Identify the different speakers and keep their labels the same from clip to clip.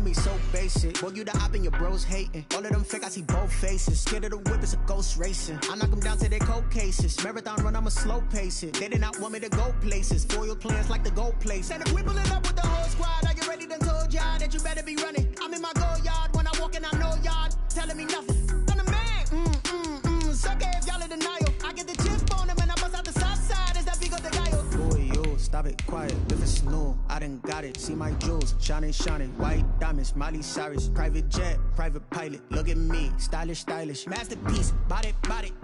Speaker 1: be so basic. Boy, you the op and your bros hating. All of them fake, I see both faces. Scared of the whip, it's a ghost racing. I knock them down to their cold cases. Marathon run, I'ma slow pace it. They did not want me to go places. Foil plans like the gold place. And if we pulling up with the whole squad, are you ready? Done told y'all that you better be running. I'm in my go yard when I walk in, I know y'all telling me nothing. I'm the man. Sucker if y'all in denial. I get the chip on them and I bust out the south side. Is that big of the guy? Boy, yo, stop it, quiet. If it's new, I done got it. See my jewels, shining, white diamonds, Miley Cyrus, private jet, private pilot. Look at me, stylish, masterpiece, body,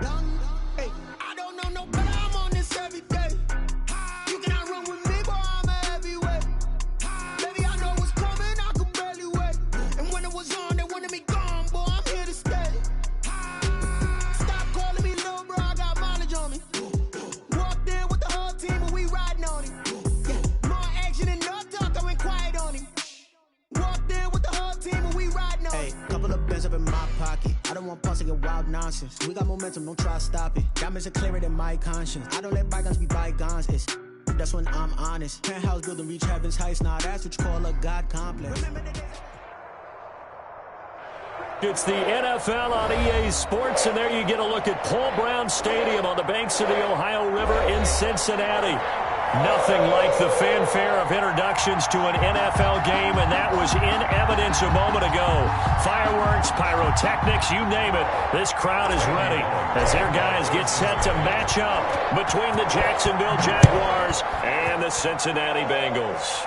Speaker 1: young. Hey, I don't know no better. I'm on this every day. You cannot run with me, boy. I'm a heavyweight. Baby, I know what's coming. I could barely wait. And when it was on, they wanted me gone, boy. I'm here to stay. Stop calling me little bro. I got mileage on me. Walked in with the whole team, and we riding on him. Yeah, more action and no talk. I went quiet on him. Walked in with the whole team, and we riding on him. Hey, couple of bands up in my pocket. I don't want pulse to get wild nonsense. We got momentum, don't try to stop it. Diamonds are clearer than my conscience. I don't let bygones be bygones. That's when I'm honest. Penthouse building reach heaven's heights. Now that's what you call a God complex.
Speaker 2: It's the NFL on EA Sports, and there you get a look at Paul Brown Stadium on the banks of the Ohio River in Cincinnati. Nothing like the fanfare of introductions to an NFL game, and that was in evidence a moment ago. Fireworks, pyrotechnics, you name it. This crowd is ready as their guys get set to match up between the Jacksonville Jaguars and the Cincinnati Bengals.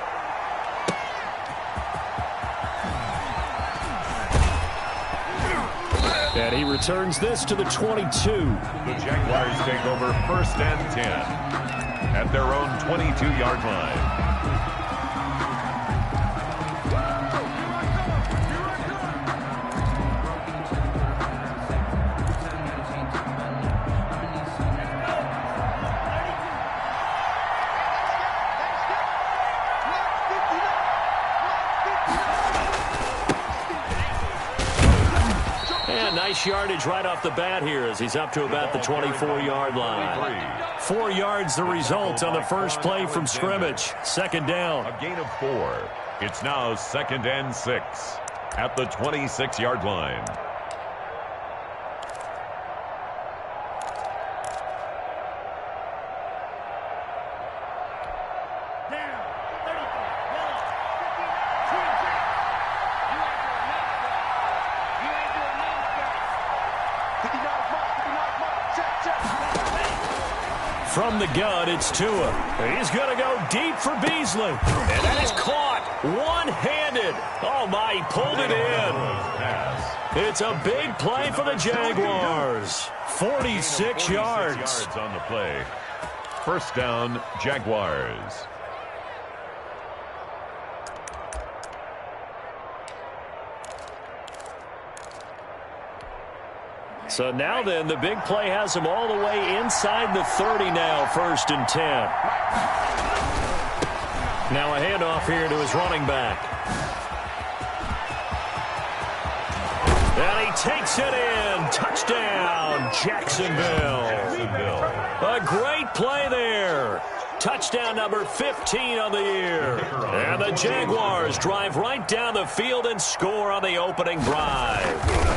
Speaker 2: And he returns this to the 22.
Speaker 3: The Jaguars take over 1st and 10. At their own 22-yard line.
Speaker 2: And nice yardage right off the bat here as he's up to about the 24-yard line. 4 yards the result on the first play from scrimmage. Second down.
Speaker 3: A gain of 4. It's now 2nd and 6 at the 26-yard line.
Speaker 2: From the gun, it's Tua. He's going to go deep for Beasley. And that is caught one-handed. Oh, my, he pulled it in. It's a big play for the Jaguars. 46 yards.
Speaker 3: On the play. First down, Jaguars.
Speaker 2: So now then, the big play has him all the way inside the 30 now, 1st and 10. Now a handoff here to his running back. And he takes it in. Touchdown, Jacksonville. A great play there. Touchdown number 15 on the year. And the Jaguars drive right down the field and score on the opening drive.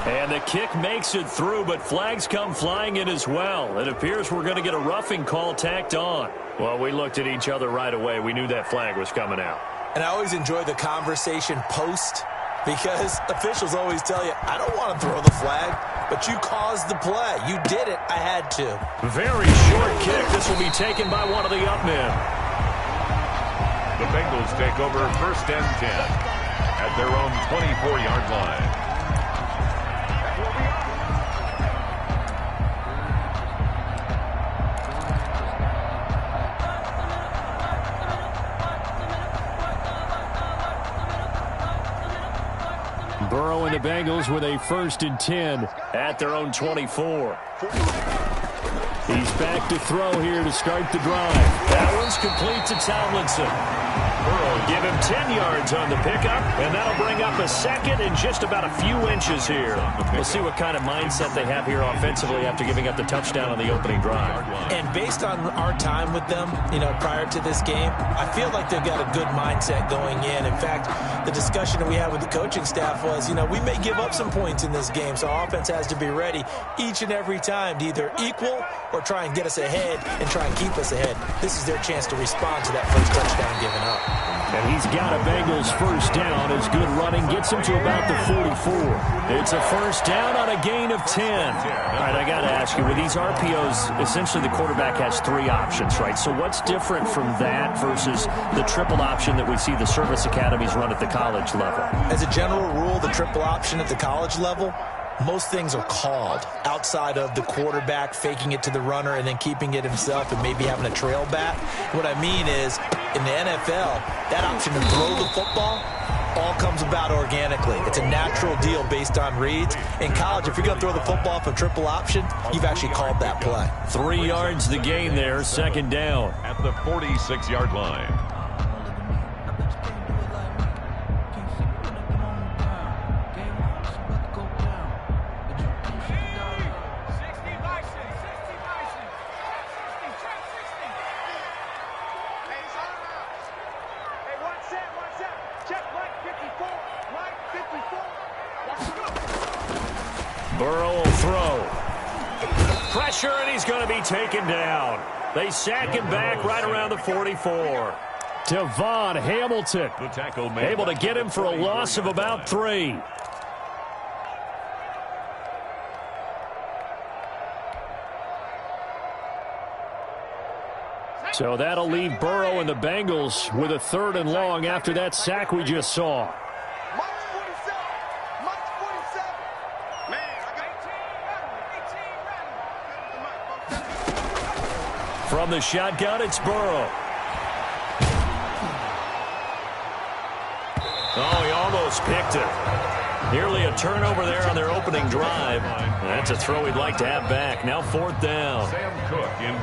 Speaker 2: And the kick makes it through, but flags come flying in as well. It appears we're going to get a roughing call tacked on. Well, we looked at each other right away. We knew that flag was coming out.
Speaker 4: And I always enjoy the conversation post because officials always tell you, I don't want to throw the flag, but you caused the play. You did it. I had to.
Speaker 2: Very short kick. This will be taken by one of the up men.
Speaker 3: The Bengals take over 1st and 10 at their own 24-yard line.
Speaker 2: Burrow and the Bengals with a 1st and 10 at their own 24. He's back to throw here to start the drive. That one's complete to Tomlinson. Give him 10 yards on the pickup, and that'll bring up a second and just about a few inches here. We'll see what kind of mindset they have here offensively after giving up the touchdown on the opening drive.
Speaker 4: And based on our time with them, prior to this game, I feel like they've got a good mindset going in. In fact, the discussion that we had with the coaching staff was, we may give up some points in this game, so offense has to be ready each and every time to either equal or try and get us ahead and try and keep us ahead. This is their chance to respond to that first touchdown given up.
Speaker 2: And he's got a Bengals first down. His good running gets him to about the 44. It's a first down on a gain of 10. All right, I got to ask you, with these RPOs, essentially the quarterback has 3 options, right? So what's different from that versus the triple option that we see the service academies run at the college level?
Speaker 4: As a general rule, the triple option at the college level, most things are called outside of the quarterback faking it to the runner and then keeping it himself and maybe having a trail back. What I mean is, in the NFL, that option to throw the football all comes about organically. It's a natural deal based on reads. In college, if you're going to throw the football off a triple option, you've actually called that play.
Speaker 2: 3 yards the gain there, second down.
Speaker 3: At the 46-yard line.
Speaker 2: Burrow will throw. Pressure, and he's going to be taken down. They sack him back right around the 44. Devon Hamilton able to get him for a loss of about 3. So that'll leave Burrow and the Bengals with a 3rd and long after that sack we just saw. From the shotgun, it's Burrow. Oh, he almost picked it. Nearly a turnover there on their opening drive. That's a throw he'd like to have back. Now 4th down.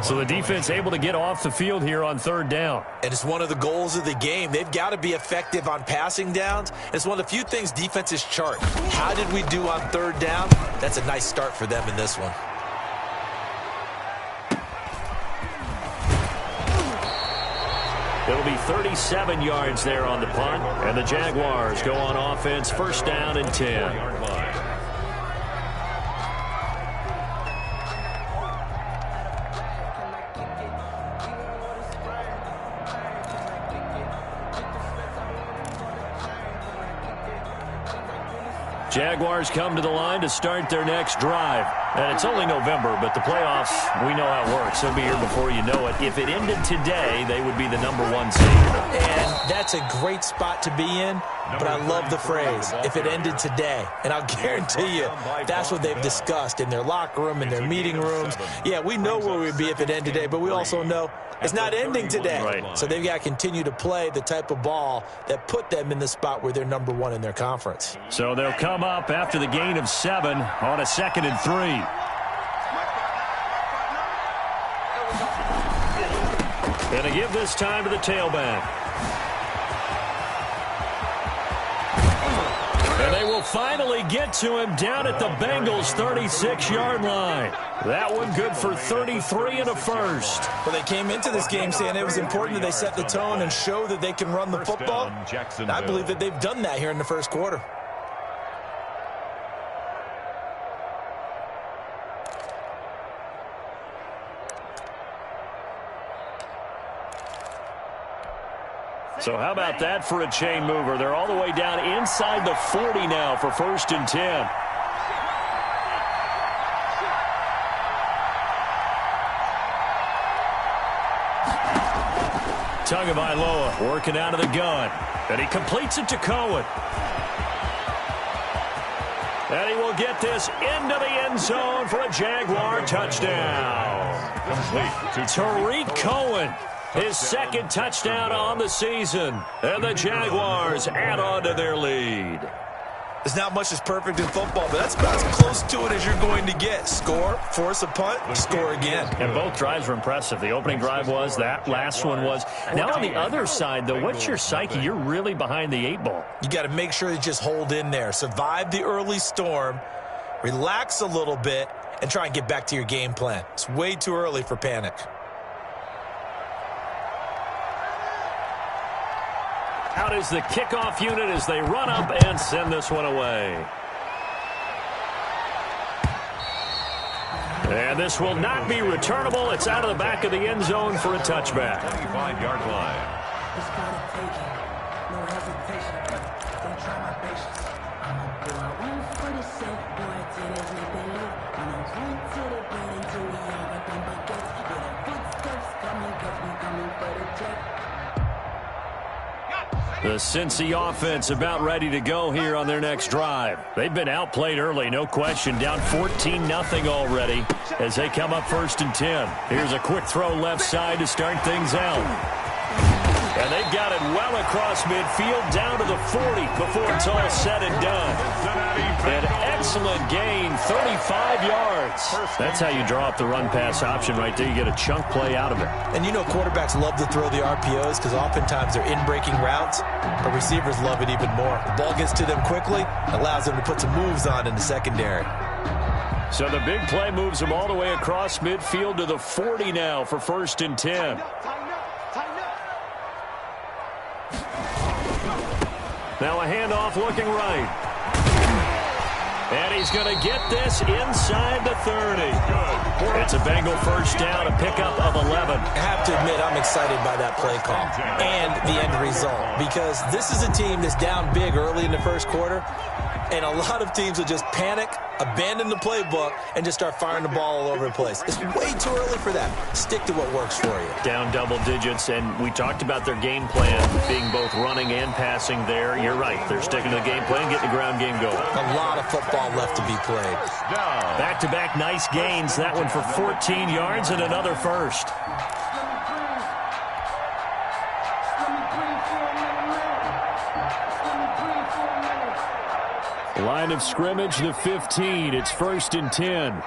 Speaker 2: So the defense able to get off the field here on 3rd down.
Speaker 4: And it's one of the goals of the game. They've got to be effective on passing downs. It's one of the few things defenses chart. How did we do on 3rd down? That's a nice start for them in this one.
Speaker 2: It'll be 37 yards there on the punt, and the Jaguars go on offense, first down and 10. Jaguars come to the line to start their next drive. And it's only November, but the playoffs, we know how it works. They'll be here before you know it. If it ended today, they would be the #1 seed.
Speaker 4: And that's a great spot to be in, but I love the phrase, if it ended today. And I'll guarantee you, that's what they've discussed in their locker room, in their meeting rooms. Yeah, we know where we'd be if it ended today, but we also know it's not ending today.
Speaker 2: Right.
Speaker 4: So they've got to continue to play the type of ball that put them in the spot where they're #1 in their conference.
Speaker 2: So they'll come up after the gain of 7 on a 2nd and 3. And to give this time to the tailback. And they will finally get to him down at the Bengals' 36-yard line. That one good for 33 and a first.
Speaker 4: Well, they came into this game saying it was important that they set the tone and show that they can run the football. And I believe that they've done that here in the first quarter.
Speaker 2: So how about that for a chain mover? They're all the way down inside the 40 now for 1st and 10. Tagovailoa working out of the gun. And he completes it to Cohen. And he will get this into the end zone for a Jaguar touchdown.
Speaker 3: Complete to
Speaker 2: Tariq Cohen. His 2nd touchdown on the season. And the Jaguars add on to their lead.
Speaker 4: There's not much that's perfect in football, but that's about as close to it as you're going to get. Score, force a punt, score again.
Speaker 2: And both drives were impressive. The opening drive was, that last one was. Now on the other side, though, what's your psyche? You're really behind the 8 ball.
Speaker 4: You got to make sure you just hold in there. Survive the early storm, relax a little bit, and try and get back to your game plan. It's way too early for panic.
Speaker 2: Out is the kickoff unit as they run up and send this one away. And this will not be returnable. It's out of the back of the end zone for a touchback.
Speaker 3: 25-yard line.
Speaker 2: The Cincy offense about ready to go here on their next drive. They've been outplayed early, no question. Down 14-0 already as they come up 1st and 10. Here's a quick throw left side to start things out. And they've got it well across midfield down to the 40 before it's all said and done. An excellent gain, 35 yards. That's how you draw up the run-pass option right there. You get a chunk play out of it.
Speaker 4: And you know quarterbacks love to throw the RPOs because oftentimes they're in-breaking routes, but receivers love it even more. The ball gets to them quickly, allows them to put some moves on in the secondary.
Speaker 2: So the big play moves them all the way across midfield to the 40 now for 1st and 10. Now a handoff looking right. And he's going to get this inside the 30. It's a Bengal first down, a pickup of 11.
Speaker 4: I have to admit, I'm excited by that play call and the end result because this is a team that's down big early in the first quarter, and a lot of teams will just panic, abandon the playbook, and just start firing the ball all over the place. It's way too early for that. Stick to what works for you.
Speaker 2: Down double digits, and we talked about their game plan being both running and passing there. You're right. They're sticking to the game plan, getting the ground game going.
Speaker 4: A lot of football left to be played.
Speaker 2: Back-to-back nice gains. That one for 14 yards and another first. Line of scrimmage, the 15. It's 1st and 10.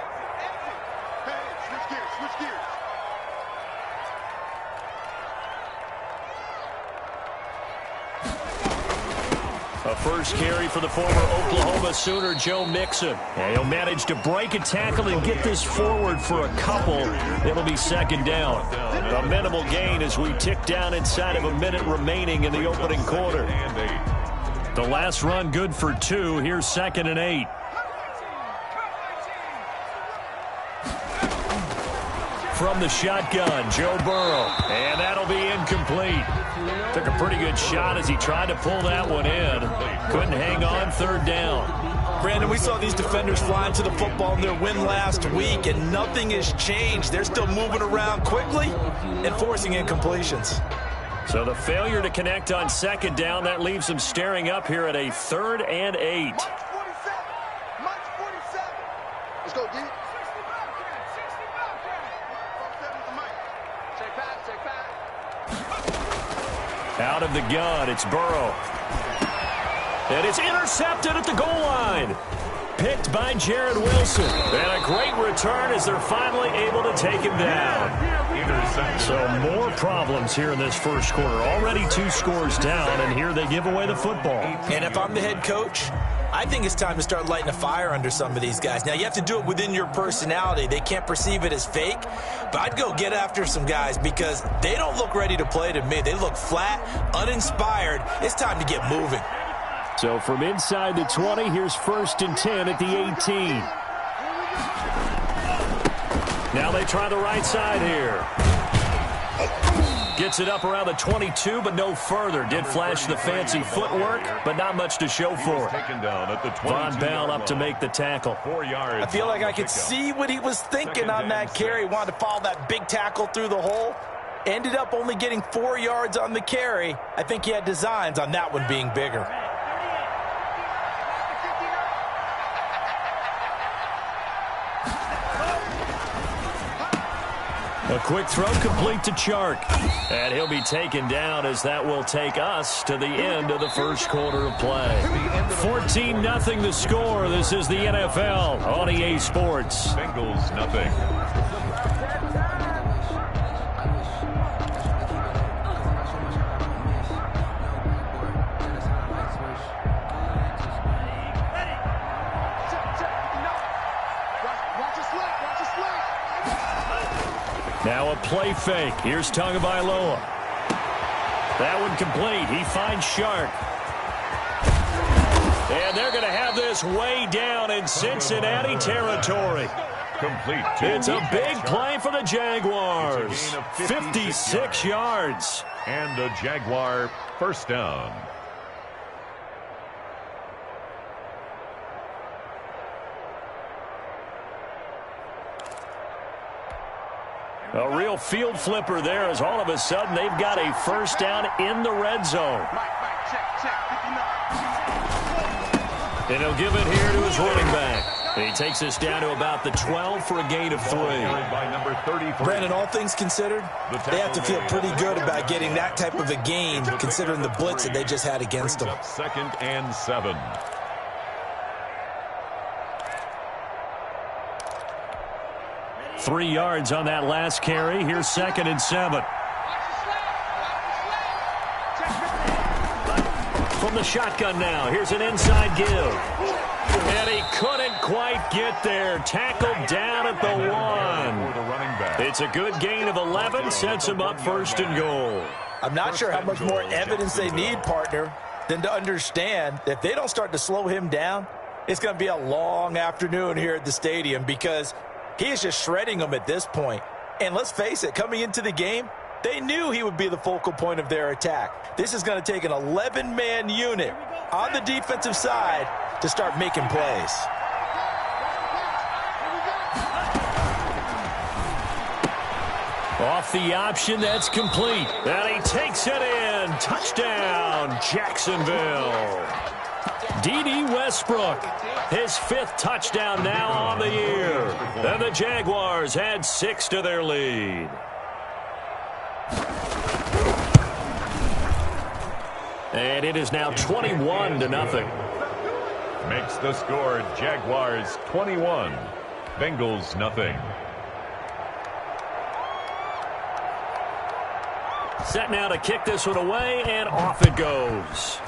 Speaker 2: A first carry for the former Oklahoma Sooner, Joe Mixon. And he'll manage to break a tackle and get this forward for a couple. It'll be 2nd down. A minimal gain as we tick down inside of a minute remaining in the opening quarter. The last run good for 2. Here's 2nd and 8. From the shotgun, Joe Burrow. And that'll be incomplete. Took a pretty good shot as he tried to pull that one in. Couldn't hang on, 3rd down.
Speaker 4: Brandon, we saw these defenders flying to the football in their win last week, and nothing has changed. They're still moving around quickly and forcing incompletions.
Speaker 2: So the failure to connect on 2nd down, that leaves them staring up here at a 3rd and 8.
Speaker 5: Let's go, D.
Speaker 2: Out of the gun, it's Burrow. And it's intercepted at the goal line. Picked by Jared Wilson. And a great return as they're finally able to take him down. So more problems here in this first quarter. Already 2 scores down, and here they give away the football.
Speaker 4: And if I'm the head coach, I think it's time to start lighting a fire under some of these guys. Now, you have to do it within your personality. They can't perceive it as fake, but I'd go get after some guys because they don't look ready to play to me. They look flat, uninspired. It's time to get moving.
Speaker 2: So from inside the 20, here's 1st and 10 at the 18. Now they try the right side here. Gets it up around the 22, but no further. Did flash the fancy footwork, but not much to show for it. Von Bell up to make the tackle.
Speaker 3: 4 yards.
Speaker 4: I feel like I could see what he was thinking on that carry. Wanted to follow that big tackle through the hole. Ended up only getting 4 yards on the carry. I think he had designs on that one being bigger.
Speaker 2: A quick throw complete to Chark. And he'll be taken down as that will take us to the end of the first quarter of play. 14-0 the score. This is the NFL on EA Sports.
Speaker 3: Bengals nothing.
Speaker 2: Now a play fake. Here's Tagovailoa. That one complete. He finds Shark. And they're going to have this way down in Cincinnati territory.
Speaker 3: Complete.
Speaker 2: It's a big play for the Jaguars. 56 yards.
Speaker 3: And a Jaguar first down.
Speaker 2: A real field flipper there as all of a sudden they've got a first down in the red zone. And he'll give it here to his running back. He takes us down to about the 12 for a gain of 3.
Speaker 4: Brandon, all things considered, they have to feel pretty good about getting that type of a gain considering the blitz that they just had against them.
Speaker 3: 2nd and 7.
Speaker 2: Three yards on that last carry. Here's 2nd and 7. From the shotgun now. Here's an inside give. And he couldn't quite get there. Tackled down at the 1. It's a good gain of 11. Sets him up 1st and goal.
Speaker 4: I'm not sure how much more evidence they need, partner, than to understand that if they don't start to slow him down, it's going to be a long afternoon here at the stadium because he is just shredding them at this point. And let's face it, coming into the game, they knew he would be the focal point of their attack. This is going to take an 11-man unit on the defensive side to start making plays.
Speaker 2: Off the option, that's complete. And he takes it in. Touchdown, Jacksonville. D.D. Westbrook, his 5th touchdown now on the year. And the Jaguars add 6 to their lead. And it is now 21-0.
Speaker 3: Makes the score Jaguars 21, Bengals nothing.
Speaker 2: Set now to kick this one away, and off it goes.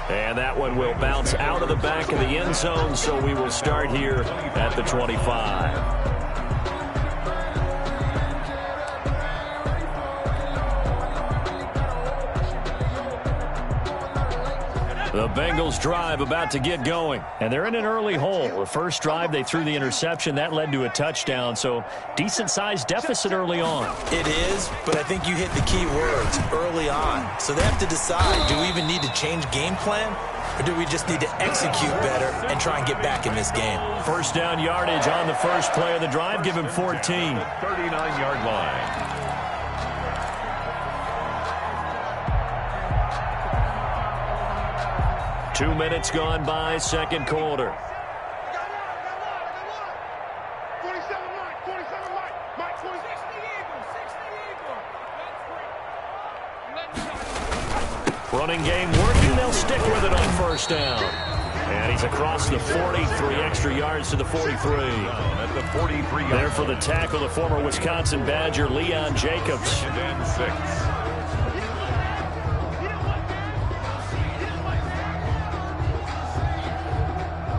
Speaker 2: And that one will bounce out of the back of the end zone, so we will start here at the 25. The Bengals drive about to get going, and they're in an early hole. The first drive, they threw the interception. That led to a touchdown, so decent-sized deficit early on.
Speaker 4: It is, but I think you hit the key words, early on. So they have to decide, do we even need to change game plan, or do we just need to execute better and try and get back in this game?
Speaker 2: First down yardage on the first play of the drive. Give him 14.
Speaker 3: 39-yard line.
Speaker 2: 2 minutes gone by, second quarter. Running game working. They'll stick with it on first down. And he's across the 40, 3 extra yards to the 43.
Speaker 3: At the 43
Speaker 2: there for the tackle, the former Wisconsin Badger, Leon Jacobs.
Speaker 3: And 6.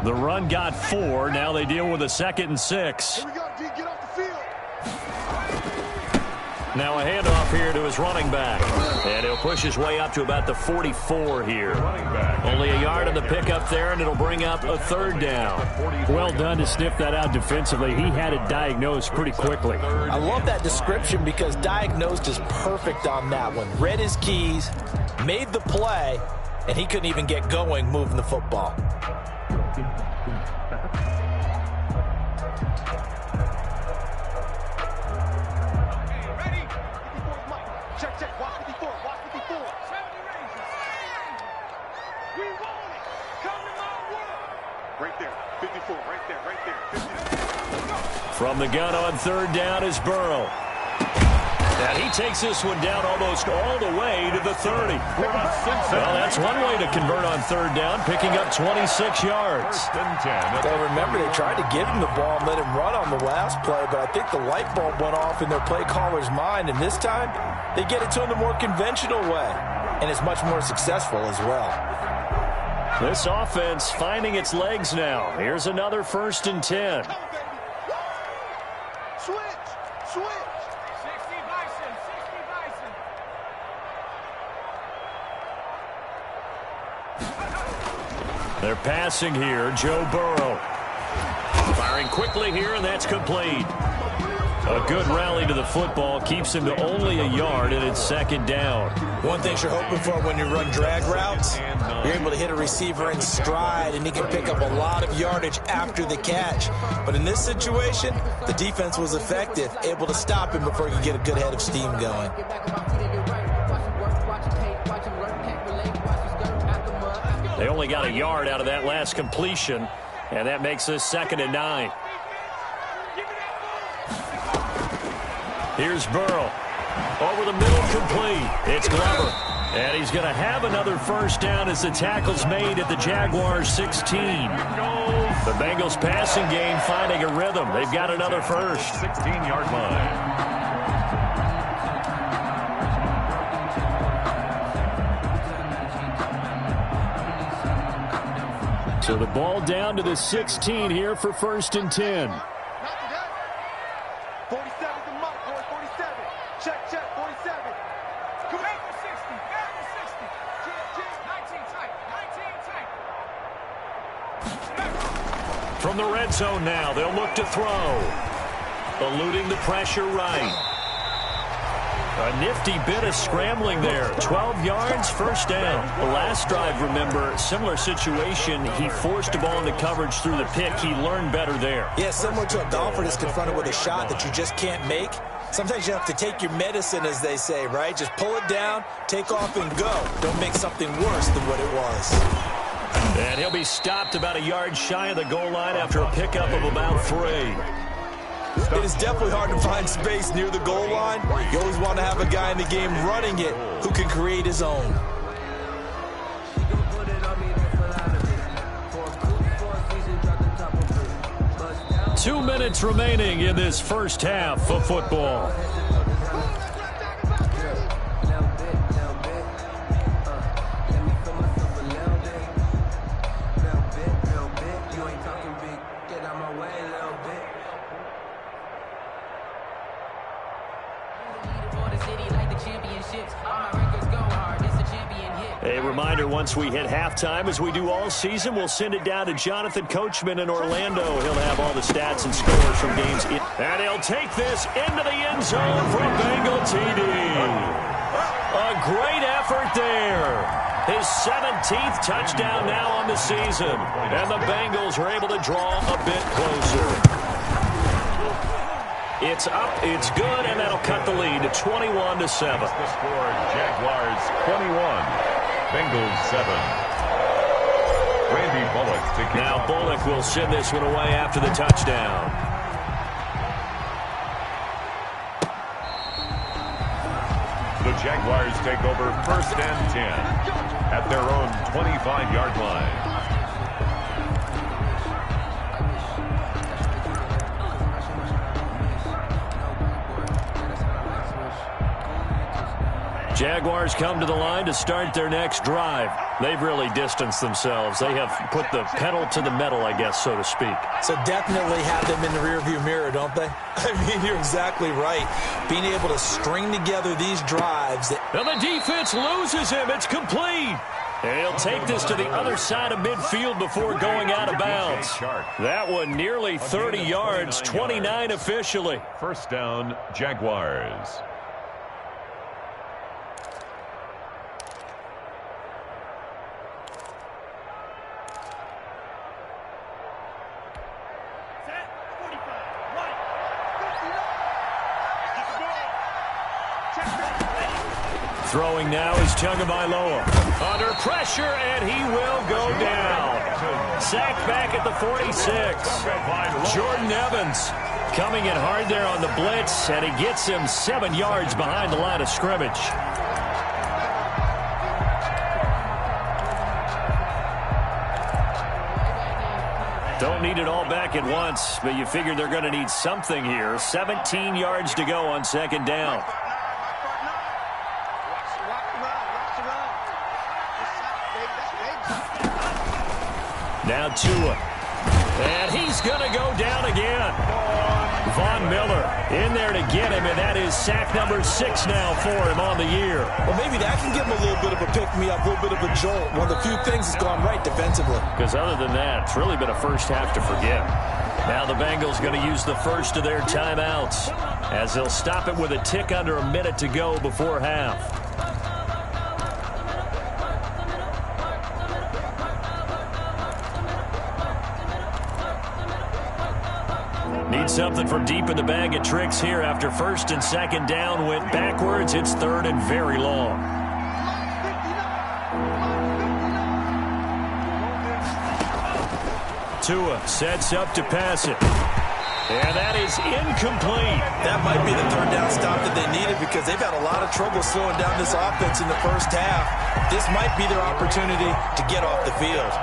Speaker 2: The run got 4. Now they deal with a 2nd and 6.
Speaker 5: Here we go, D. Get off the field.
Speaker 2: Now a handoff here to his running back. And he'll push his way up to about the 44 here. Only a yard on the pickup there, and it'll bring up a 3rd down. Well done to sniff that out defensively. He had it diagnosed pretty quickly.
Speaker 4: I love that description because diagnosed is perfect on that one. Read his keys, made the play, and he couldn't even get going moving the football.
Speaker 5: Right there, 54, right there, right there. 50.
Speaker 2: From the gun on third down is Burrow. And he takes this one down almost all the way to the 30. Well, that's one way to convert on third down, picking up 26 yards.
Speaker 4: Well, remember, they tried to give him the ball and let him run on the last play, but I think the light bulb went off in their play caller's mind, and this time they get it to him the more conventional way, and it's much more successful as well.
Speaker 2: This offense finding its legs now. Here's another 1st and 10.
Speaker 5: Switch.
Speaker 2: They're passing here. Joe Burrow. Firing quickly here, and that's complete. A good rally to the football keeps him to only a yard, and it's 2nd down.
Speaker 4: One thing you're hoping for when you run drag routes, you're able to hit a receiver in stride, and he can pick up a lot of yardage after the catch. But in this situation, the defense was effective, able to stop him before he could get a good head of steam going.
Speaker 2: They only got a yard out of that last completion, and that makes this 2nd and 9. Here's Burrow. Over the middle, complete. It's Glover. And he's going to have another 1st down as the tackle's made at the Jaguars' 16. The Bengals passing game finding a rhythm. They've got another 1st.
Speaker 3: 16-yard line.
Speaker 2: So the ball down to the 16 here for 1st and 10.
Speaker 5: 47 the mark, boy. 47. Check. 47. Come back to 60. Back to 60. Check. 19 tight.
Speaker 2: From the red zone now, they'll look to throw. Eluding the pressure right. A nifty bit of scrambling there. 12 yards, 1st down. The last drive, remember, similar situation. He forced a ball into coverage through the pick. He learned better there.
Speaker 4: Yeah, similar to a golfer that's confronted with a shot that you just can't make. Sometimes you have to take your medicine, as they say, right? Just pull it down, take off, and go. Don't make something worse than what it was.
Speaker 2: And he'll be stopped about a yard shy of the goal line after a pickup of about 3.
Speaker 4: It is definitely hard to find space near the goal line. You always want to have a guy in the game running it who can create his own.
Speaker 2: Two minutes remaining in this first half of football. A reminder, once we hit halftime, as we do all season, we'll send it down to Jonathan Coachman in Orlando. He'll have all the stats and scores from games. And he'll take this into the end zone for a Bengal TD. A great effort there. His 17th touchdown now on the season. And the Bengals are able to draw a bit closer. It's up, it's good, and that'll cut the lead to 21-7.
Speaker 3: The score, Jaguars 21. Bengals 7. Randy Bullock to kick
Speaker 2: Now
Speaker 3: off.
Speaker 2: Bullock will send this one away after the touchdown.
Speaker 3: The Jaguars take over 1st and 10 at their own 25-yard line.
Speaker 2: Jaguars come to the line to start their next drive. They've really distanced themselves. They have put the pedal to the metal, I guess, so to speak.
Speaker 4: So definitely have them in the rearview mirror, don't they? I mean, you're exactly right. Being able to string together these drives.
Speaker 2: And the defense loses him. It's complete. And he'll take this to the other side of midfield before going out of bounds. That one nearly 30 yards, 29 officially.
Speaker 3: 1st down, Jaguars.
Speaker 2: Throwing now is Tagovailoa. Under pressure, and he will go down. Sacked back at the 46. Jordan Evans coming in hard there on the blitz, and he gets him 7 yards behind the line of scrimmage. Don't need it all back at once, but you figure they're going to need something here. 17 yards to go on second down. Now Tua. And he's going to go down again. Von Miller in there to get him, and that is sack number 6 now for him on the year.
Speaker 4: Well, maybe that can give him a little bit of a pick-me-up, a little bit of a jolt. One of the few things that's gone right defensively.
Speaker 2: Because other than that, it's really been a first half to forget. Now the Bengals going to use the first of their timeouts as they'll stop it with a tick under a minute to go before half. Need something from deep in the bag of tricks here after first and second down went backwards. It's third and very long. Tua sets up to pass it. And that is incomplete.
Speaker 4: That might be the third down stop that they needed because they've had a lot of trouble slowing down this offense in the first half. This might be their opportunity to get off the field.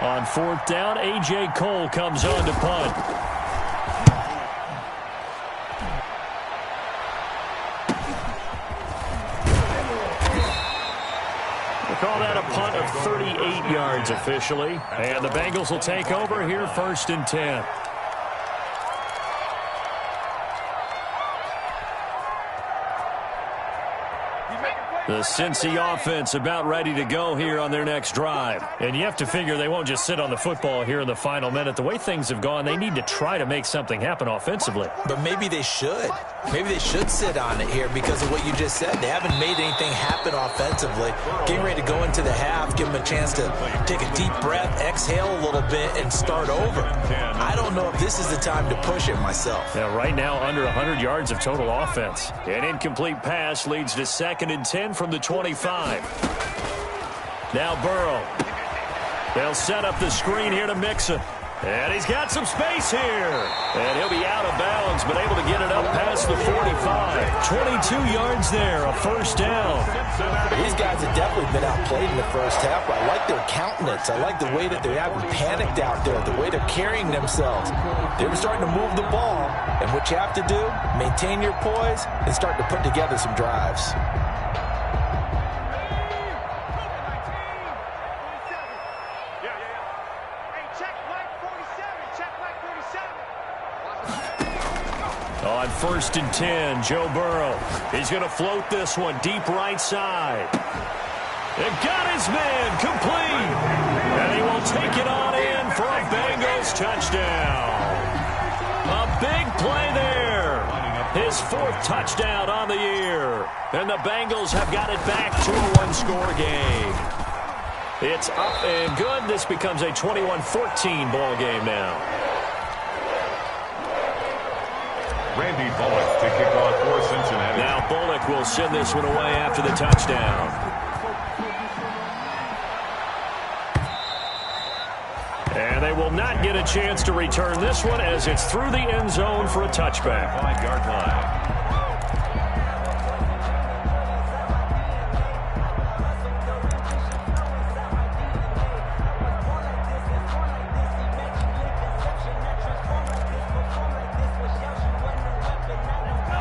Speaker 2: On fourth down, A.J. Cole comes on to punt. Call that a punt of 38 yards officially. And the Bengals will take over here first and 10. The Cincy offense about ready to go here on their next drive. And you have to figure they won't just sit on the football here in the final minute. The way things have gone, they need to try to make something happen offensively.
Speaker 4: But maybe they should. Maybe they should sit on it here because of what you just said. They haven't made anything happen offensively. Getting ready to go into the half, give them a chance to take a deep breath, exhale a little bit, and start over. I don't know if this is the time to push it myself.
Speaker 2: Now, right now, under 100 yards of total offense. An incomplete pass leads to second and 10 from the 25. Now Burrow. They'll set up the screen here to Mixon. And he's got some space here. And he'll be out of bounds, but able to get it up past the 45. 22 yards there, a first down.
Speaker 4: These guys have definitely been outplayed in the first half. I like their countenance. I like the way that they haven't panicked out there, the way they're carrying themselves. They're starting to move the ball. And what you have to do, maintain your poise and start to put together some drives.
Speaker 2: On first and 10, Joe Burrow. He's going to float this one deep right side. And got his man complete. And he will take it on in for a Bengals touchdown. A big play there. His 4th touchdown on the year. And the Bengals have got it back to a 1-score game. It's up and good. This becomes a 21-14 ball game now.
Speaker 3: Randy Bullock to kick off for Cincinnati.
Speaker 2: Now Bullock will send this one away after the touchdown. And they will not get a chance to return this one as it's through the end zone for a touchback.
Speaker 3: 5-yard line.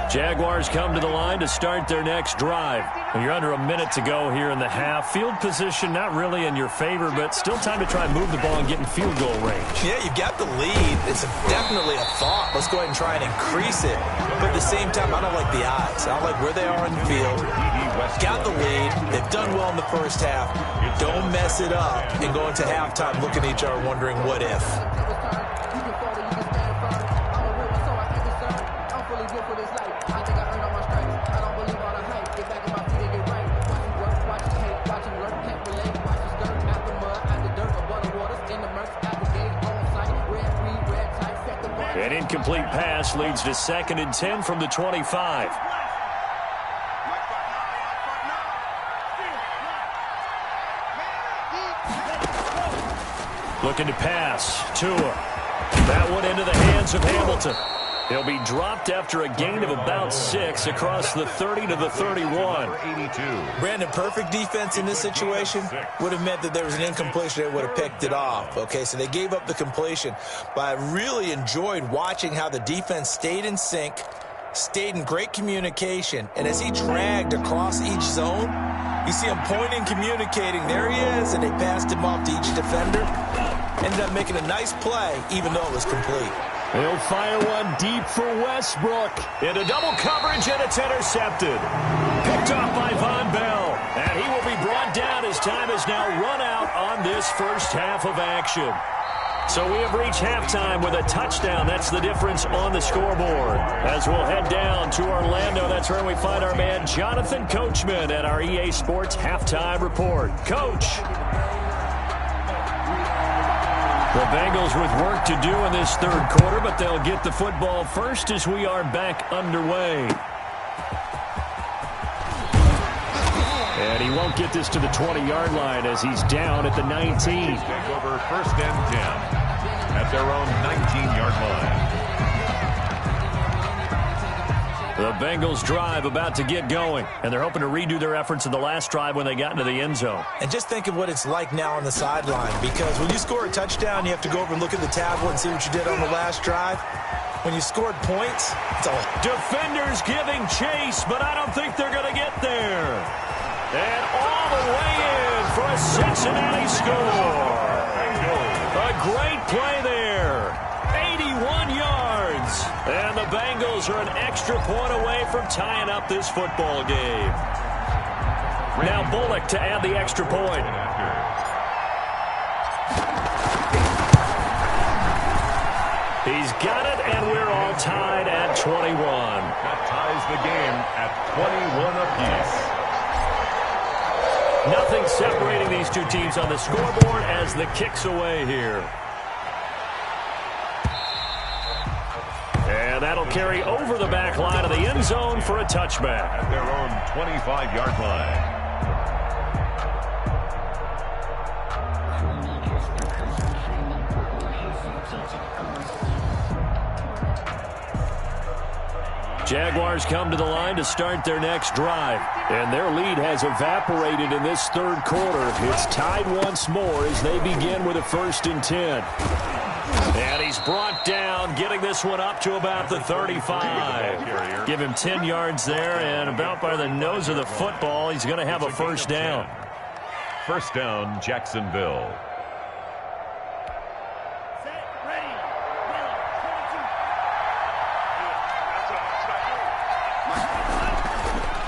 Speaker 2: Jaguars come to the line to start their next drive. You're under a minute to go here in the half. Field position not really in your favor, but still time to try and move the ball and get in field goal range.
Speaker 4: Yeah, you've got the lead. It's definitely a thought. Let's go ahead and try and increase it. But at the same time, I don't like the odds. I don't like where they are in the field. Got the lead. They've done well in the first half. Don't mess it up and go into halftime looking at each other wondering what if.
Speaker 2: An incomplete pass leads to second and 10 from the 25. Looking to pass. Tua. That one into the hands of Hamilton. He'll be dropped after a gain of about 6 across the 30 to the 31.
Speaker 3: 82.
Speaker 4: Brandon, perfect defense in this situation would have meant that there was an incompletion that would have picked it off. Okay, so they gave up the completion. But I really enjoyed watching how the defense stayed in sync, stayed in great communication, and as he dragged across each zone, you see him pointing, communicating. There he is, and they passed him off to each defender. Ended up making a nice play, even though it was complete.
Speaker 2: He'll fire one deep for Westbrook. Into double coverage, and it's intercepted. Picked off by Von Bell. And he will be brought down as time has now run out on this first half of action. So we have reached halftime with a touchdown. That's the difference on the scoreboard. As we'll head down to Orlando, that's where we find our man Jonathan Coachman at our EA Sports Halftime Report. Coach. The Bengals with work to do in this third quarter, but they'll get the football first as we are back underway. And he won't get this to the 20-yard line as he's down at the 19.
Speaker 3: Take over first and 10 at their own 19-yard line.
Speaker 2: The Bengals drive about to get going, and they're hoping to redo their efforts in the last drive when they got into the end zone.
Speaker 4: And just think of what it's like now on the sideline, because when you score a touchdown, you have to go over and look at the tablet and see what you did on the last drive. When you scored points, it's all...
Speaker 2: Defenders giving chase, but I don't think they're going to get there. And all the way in for a Cincinnati score. A great play there. 81 yards. And the Bengals are an extra point away from tying up this football game. Now Bullock to add the extra point. He's got it, and we're all tied at 21.
Speaker 3: That ties the game at 21 apiece.
Speaker 2: Nothing separating these two teams on the scoreboard as the kick's away here. And that'll carry over the back line of the end zone for a touchback.
Speaker 3: At their own 25-yard line.
Speaker 2: Jaguars come to the line to start their next drive. And their lead has evaporated in this third quarter. It's tied once more as they begin with a 1st and 10. And he's brought down, getting this one up to about the 35. Give him 10 yards there, and about by the nose of the football, he's going to have a first down.
Speaker 3: First down, Jacksonville.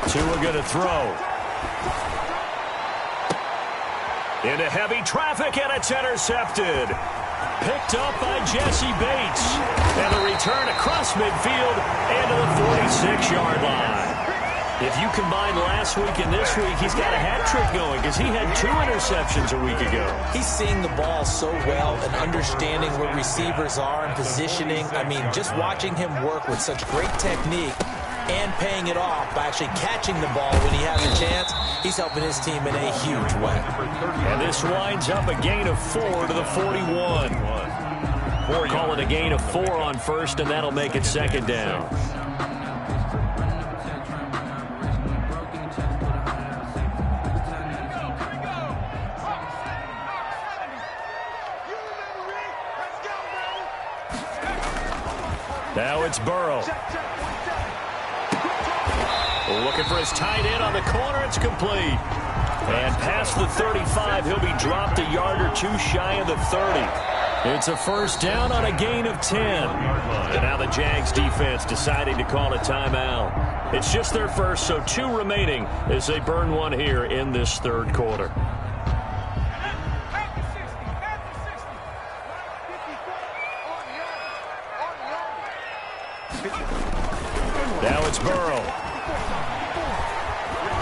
Speaker 2: Tua going to throw. Into heavy traffic, and it's intercepted. Picked up by Jesse Bates. And a return across midfield into the 46-yard line. If you combine last week and this week, he's got a hat trick going because he had 2 interceptions a week ago.
Speaker 4: He's seeing the ball so well and understanding where receivers are and positioning. I mean, just watching him work with such great technique and paying it off by actually catching the ball when he has a chance, he's helping his team in a huge way.
Speaker 2: And this winds up a gain of 4 to the 41. Call it a gain of 4 on first, and that'll make it second down. Now it's Burrow. Looking for his tight end on the corner. It's complete. And past the 35, he'll be dropped a yard or 2 shy of the 30. It's a first down on a gain of 10. And now the Jags defense deciding to call a timeout. It's just their first, so 2 remaining as they burn one here in this third quarter. Now it's Burrow.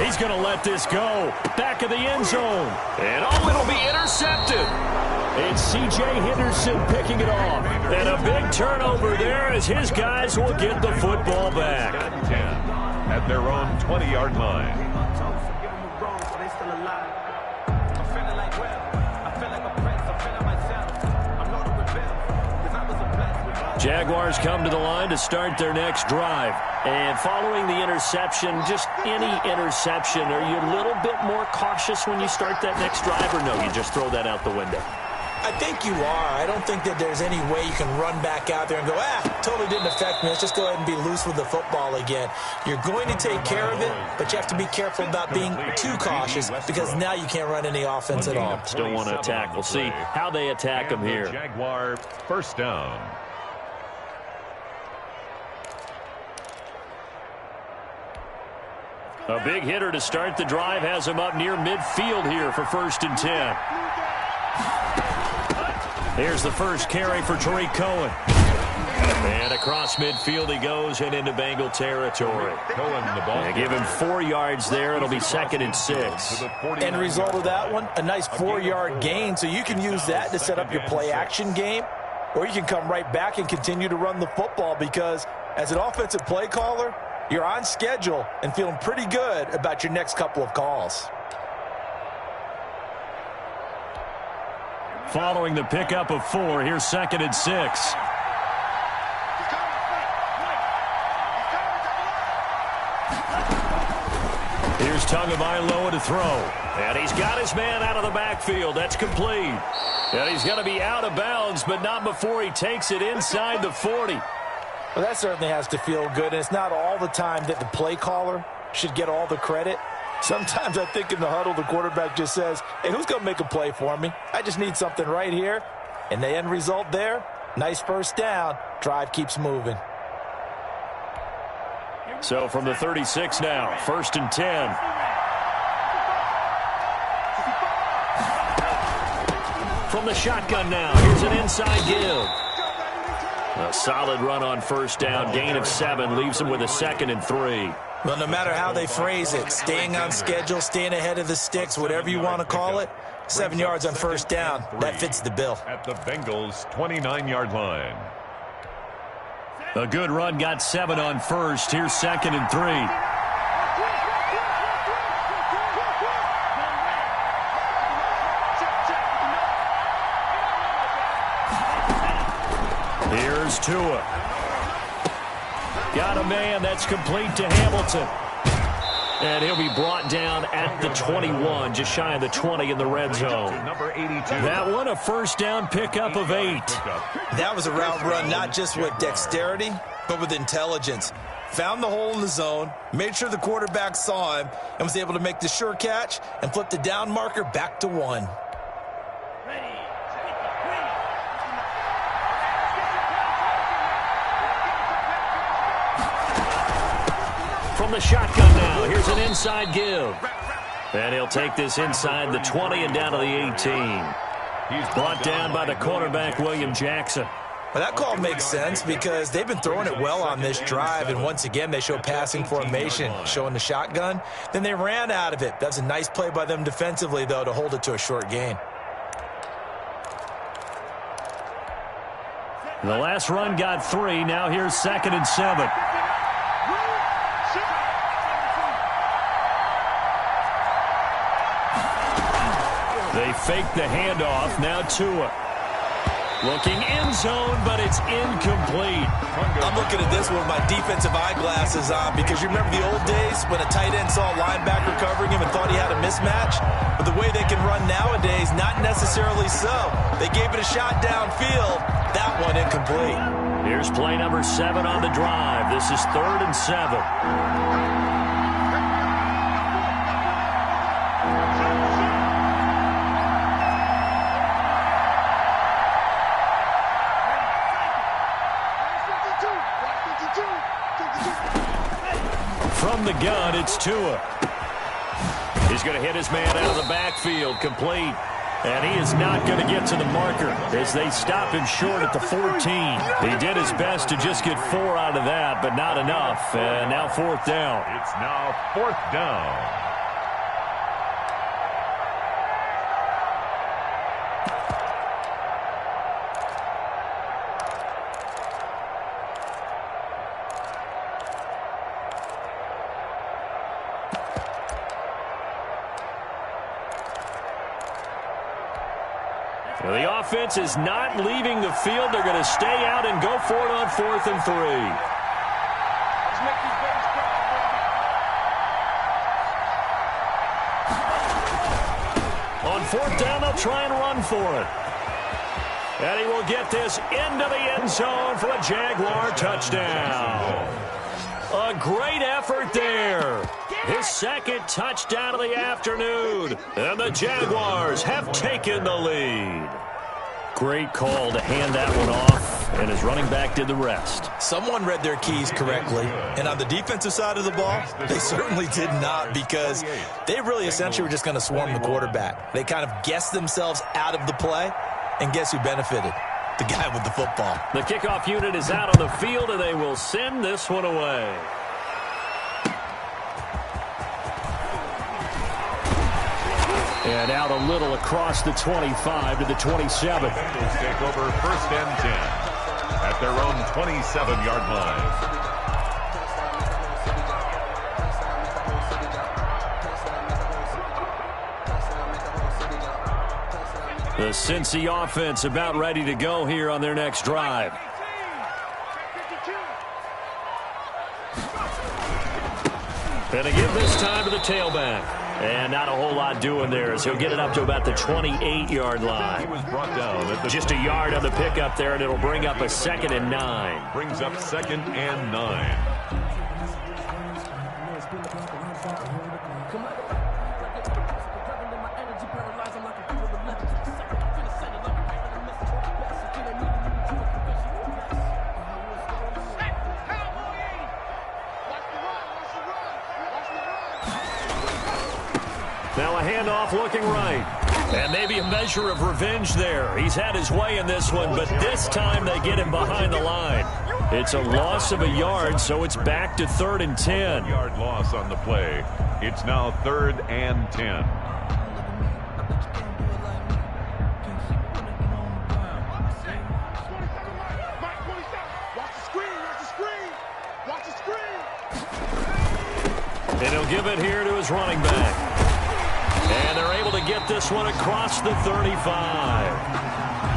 Speaker 2: He's going to let this go. Back of the end zone. And it'll be intercepted. It's C.J. Henderson picking it off. And a big turnover there as his guys will get the football back.
Speaker 3: 10 at their own 20-yard line.
Speaker 2: Jaguars come to the line to start their next drive. And following the interception, just any interception, are you a little bit more cautious when you start that next drive, or no, you just throw that out the window?
Speaker 4: I think you are. I don't think that there's any way you can run back out there and go, totally didn't affect me. Let's just go ahead and be loose with the football again. You're going to take care of it, but you have to be careful about being too cautious because now you can't run any offense at all.
Speaker 2: Still want to attack. We'll see how they attack them here.
Speaker 3: Jaguar first down.
Speaker 2: A big hitter to start the drive has him up near midfield here for 1st and 10. Here's the first carry for Tariq Cohen. And across midfield he goes and into Bengal territory.
Speaker 3: Cohen, the ball.
Speaker 2: They give him 4 yards there. It'll be 2nd and 6.
Speaker 4: End result of that one, a nice 4-yard gain. So you can use that to set up your play-action game, or you can come right back and continue to run the football because as an offensive play caller, you're on schedule and feeling pretty good about your next couple of calls.
Speaker 2: Following the pickup of 4, here's 2nd and 6. Here's Tagovailoa to throw. And he's got his man out of the backfield. That's complete. And he's going to be out of bounds, but not before he takes it inside the 40.
Speaker 4: Well, that certainly has to feel good, and it's not all the time that the play caller should get all the credit. Sometimes I think in the huddle, the quarterback just says, hey, who's going to make a play for me? I just need something right here. And the end result there, nice first down. Drive keeps moving.
Speaker 2: So from the 36 now, 1st and 10. From the shotgun now, here's an inside give. A solid run on 1st down, gain of 7, leaves him with a 2nd and 3.
Speaker 4: Well, no matter how they phrase it, staying on schedule, staying ahead of the sticks, whatever you want to call it, 7 yards on 1st down, that fits the bill.
Speaker 3: At the Bengals' 29-yard line.
Speaker 2: A good run, got 7 on 1st. Here's 2nd and 3. Here's Tua. Got a man that's complete to Hamilton. And he'll be brought down at the 21, just shy of the 20 in the red zone. That one, a 1st down pickup of 8.
Speaker 4: That was a route run, not just with dexterity, but with intelligence. Found the hole in the zone, made sure the quarterback saw him, and was able to make the sure catch and flip the down marker back to 1.
Speaker 2: From the shotgun now, here's an inside give. And he'll take this inside the 20 and down to the 18. He's brought down by the cornerback, William Jackson.
Speaker 4: Well, that call makes sense because they've been throwing it well on this drive, and once again, they show passing formation, showing the shotgun. Then they ran out of it. That's a nice play by them defensively, though, to hold it to a short gain.
Speaker 2: The last run got 3. Now here's 2nd and 7. They fake the handoff. Now Tua. Looking end zone, but it's incomplete.
Speaker 4: I'm looking at this with my defensive eyeglasses on because you remember the old days when a tight end saw a linebacker covering him and thought he had a mismatch? But the way they can run nowadays, not necessarily so. They gave it a shot downfield. That one incomplete.
Speaker 2: Here's play number 7 on the drive. This is 3rd and 7. From the gun, it's Tua. He's going to hit his man out of the backfield, complete. And he is not going to get to the marker as they stop him short at the 14. He did his best to just get 4 out of that, but not enough. And now 4th down.
Speaker 3: It's now 4th down.
Speaker 2: The offense is not leaving the field. They're going to stay out and go for it on 4th and 3.
Speaker 5: Let's make these babies proud, baby.
Speaker 2: On 4th down, they'll try and run for it. And he will get this into the end zone for a Jaguar touchdown. A great effort there. His second touchdown of the afternoon. And the Jaguars have taken the lead. Great call to hand that one off, and his running back did the rest.
Speaker 4: Someone read their keys correctly, and on the defensive side of the ball, they certainly did not, because they really essentially were just going to swarm the quarterback. They kind of guessed themselves out of the play, and guess who benefited? The guy with the football.
Speaker 2: The kickoff unit is out on the field, and they will send this one away. And out a little across the 25 to the 27.
Speaker 3: Bengals take over 1st and 10 at their own 27-yard line.
Speaker 2: The Cincy offense about ready to go here on their next drive. And again this time to the tailback. And not a whole lot doing there, as he'll get it up to about the 28-yard line.
Speaker 3: He was brought down at the
Speaker 2: Just a yard on the pickup there, and it'll bring up a 2nd and 9.
Speaker 3: brings up 2nd and 9.
Speaker 2: Now a handoff looking right. And maybe a measure of revenge there. He's had his way in this one, but this time they get him behind the line. It's a loss of a yard, so it's back to 3rd and 10.
Speaker 3: Yard loss on the play. It's now 3rd and 10.
Speaker 2: And he'll give it here to his running back. And they're able to get this one across the 35.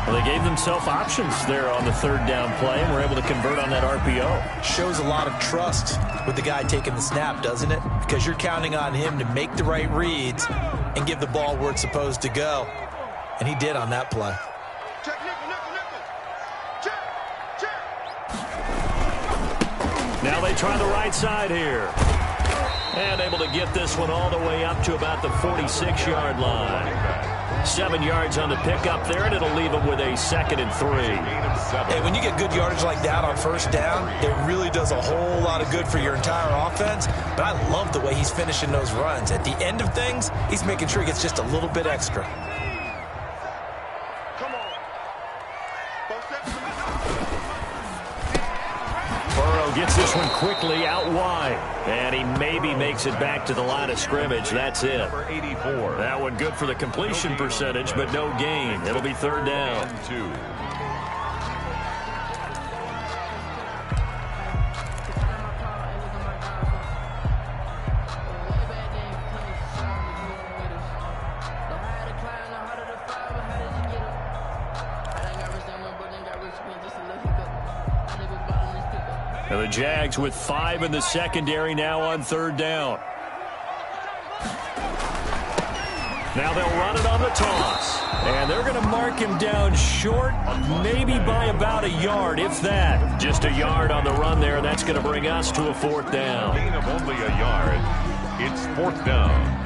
Speaker 2: Well, they gave themselves options there on the 3rd down play, and were able to convert on that RPO.
Speaker 4: Shows a lot of trust with the guy taking the snap, doesn't it? Because you're counting on him to make the right reads and give the ball where it's supposed to go. And he did on that play.
Speaker 5: Check, nickel, nickel, nickel. Check.
Speaker 2: Now they try the right side here. And able to get this one all the way up to about the 46-yard line. 7 yards on the pickup there, and it'll leave him with a 2nd and 3.
Speaker 4: Hey, when you get good yardage like that on 1st down, it really does a whole lot of good for your entire offense. But I love the way he's finishing those runs. At the end of things, he's making sure he gets just a little bit extra.
Speaker 5: Come on. Both sets.
Speaker 2: Burrow gets this one quickly out wide. And he maybe makes it back to the line of scrimmage. That's it.
Speaker 3: Number 84.
Speaker 2: That one good for the completion percentage, but no gain. It'll be 3rd down.
Speaker 3: And 2.
Speaker 2: And the Jags with 5 in the secondary now on 3rd down. Now they'll run it on the toss. And they're going to mark him down short, maybe by about a yard, if that. Just a yard on the run there. That's going to bring us to a 4th down.
Speaker 3: Gain of only a yard. It's 4th down.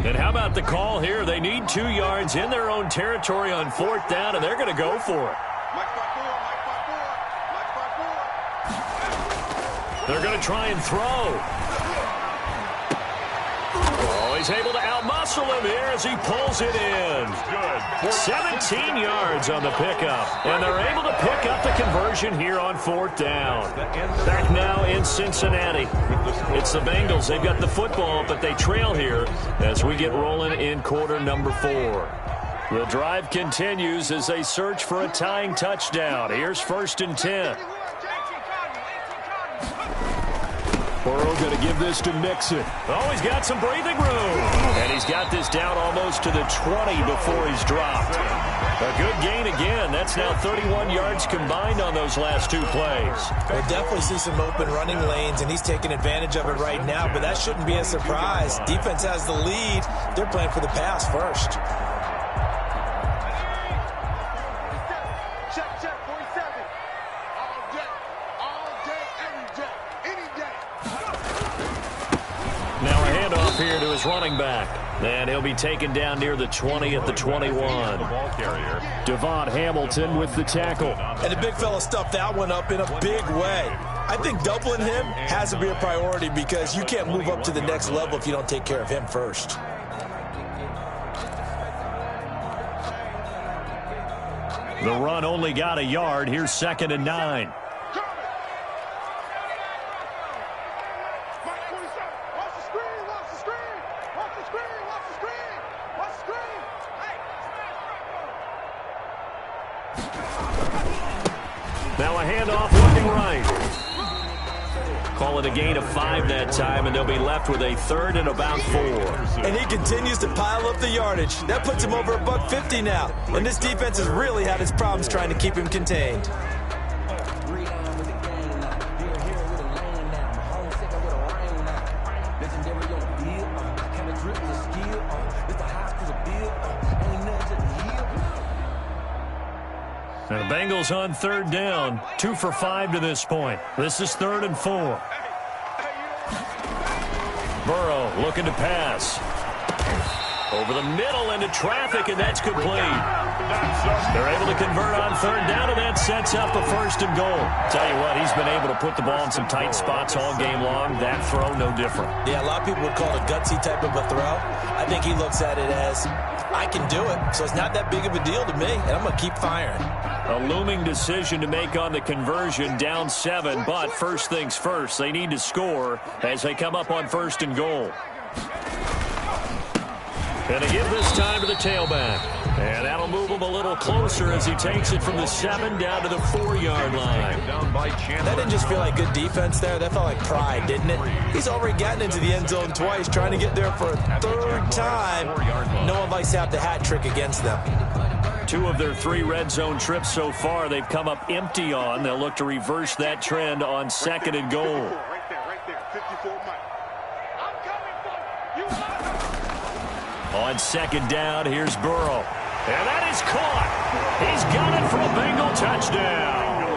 Speaker 2: And how about the call here? They need 2 yards in their own territory on 4th down, and they're going to go for it. They're going to try and throw. Oh, he's able to outmuscle him here as he pulls it in. 17 yards on the pickup, and they're able to pick up the conversion here on 4th down. Back now in Cincinnati. It's the Bengals. They've got the football, but they trail here as we get rolling in quarter number 4. The drive continues as they search for a tying touchdown. Here's 1st and 10. Burrow going to give this to Mixon. Oh, he's got some breathing room. And he's got this down almost to the 20 before he's dropped. A good gain again. That's now 31 yards combined on those last 2 plays.
Speaker 4: We'll definitely see some open running lanes, and he's taking advantage of it right now, but that shouldn't be a surprise. Defense has the lead. They're playing for the pass first.
Speaker 2: Here to his running back. And he'll be taken down near the 20 at the 21. Devon Hamilton with the tackle.
Speaker 4: And the big fella stuffed that one up in a big way. I think doubling him has to be a priority because you can't move up to the next level if you don't take care of him first.
Speaker 2: The run only got a yard. Here's 2nd and 9. Now a handoff looking right. Call it a gain of 5 that time, and they'll be left with a 3rd and about 4.
Speaker 4: And he continues to pile up the yardage. That puts him over $150 now. And this defense has really had its problems trying to keep him contained.
Speaker 2: Now the Bengals on 3rd down. 2 for 5 to this point. This is 3rd and 4. Burrow looking to pass. Over the middle into traffic, and that's complete. They're able to convert on 3rd down, and that sets up a 1st and goal. Tell you what, he's been able to put the ball in some tight spots all game long. That throw, no different.
Speaker 4: Yeah, a lot of people would call it a gutsy type of a throw. I think he looks at it as, I can do it, so it's not that big of a deal to me, and I'm going to keep firing.
Speaker 2: A looming decision to make on the conversion, down 7, but first things first, they need to score as they come up on 1st and goal. And they give this time to the tailback. And that'll move him a little closer as he takes it from the 7 down to the 4-yard line.
Speaker 4: That didn't just feel like good defense there. That felt like pride, didn't it? He's already gotten into the end zone twice, trying to get there for a 3rd time. No one likes to have the hat trick against them.
Speaker 2: 2 of their 3 red zone trips so far they've come up empty on. They'll look to reverse that trend on 2nd and goal.
Speaker 5: Right there. 54 Mike. I'm coming for you.
Speaker 2: On 2nd down, here's Burrow. And that is caught. He's got it for a Bengal touchdown.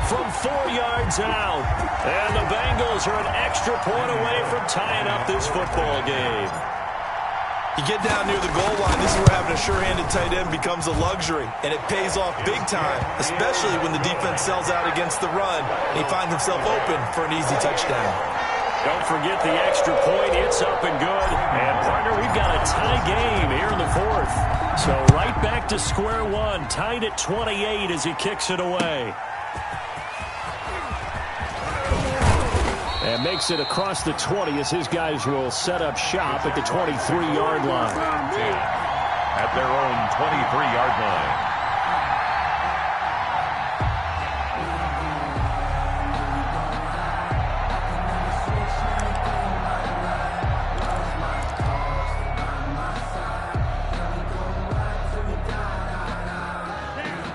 Speaker 2: From 4 yards out. And the Bengals are an extra point away from tying up this football game.
Speaker 4: You get down near the goal line, this is where having a sure-handed tight end becomes a luxury, and it pays off big time, especially when the defense sells out against the run, and he finds himself open for an easy touchdown.
Speaker 2: Don't forget the extra point. It's up and good. And, partner, we've got a tie game here in the 4th. So right back to square one, tied at 28 as he kicks it away. And makes it across the 20 as his guys will set up shop at the 23-yard line.
Speaker 3: At their own 23-yard line.